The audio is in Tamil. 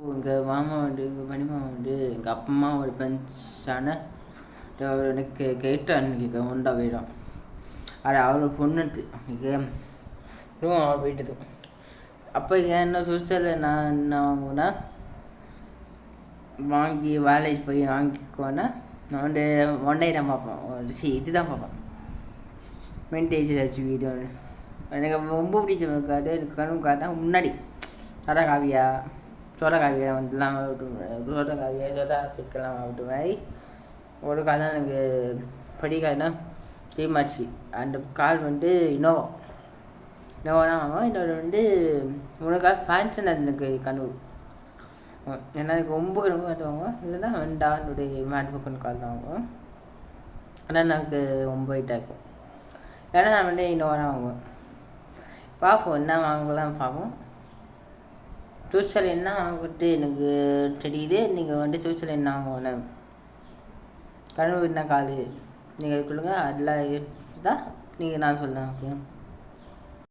எங்கள் மாமா வந்து எங்கள் பனிமா வந்து எங்கள் அப்பா அம்மா ஒரு பென்ஷான எனக்கு கேட்டான்னு உண்டா போயிடும். அது அவளை பொண்ணுட்டு அவள் போயிட்டது. அப்போ என்ன சுவிட்சரில் நான் என்ன வாங்குவேன்னா வாங்கி வேலைக்கு போய் வாங்கிக்கோன்னா நான் வந்து ஒன்றை தான் பார்ப்பேன். இதுதான் பார்ப்பேன் மெயின்டேஜ் ஏதாச்சும் வீடியோ. எனக்கு ரொம்ப பிடிச்ச காட்டு எனக்கு கனவு காட்டினா முன்னாடி சதா காவியா சோழ காவியா வந்துலாம் சோழ காவியா சோழா பிக்கலாம் அப்படி மாதிரி ஒரு கால் தான் எனக்கு படிக்காதுன்னா தீமாச்சு. அந்த கால் வந்து இனோவா தான் வாங்குவோம். இன்னொரு வந்து உனக்காக ஃபேன்ஷன் அது எனக்கு கனவு. ஏன்னா எனக்கு ரொம்ப கனவு காட்டுவாங்க இல்லைன்னா வெண்டானுடைய மேட்புக்குன்னு கால் தான் வாங்குவோம். ஆனால் எனக்கு ரொம்ப ஹைட்டாக இருக்கும். ஏன்னா நான் வந்து இனோவா தான் வாங்குவேன். பார்ப்போம் என்ன வாங்கலாம் பார்ப்போம். ஃப்யூச்சரில் என்ன வாங்கிட்டு எனக்கு தெரியுது. நீங்கள் வந்து ஃப்யூச்சரில் என்ன வாங்கணும் கனவு என்ன கால் நீங்கள் சொல்லுங்கள். அதில் தான் நீங்கள் நான் சொல்லுங்கள். ஓகே.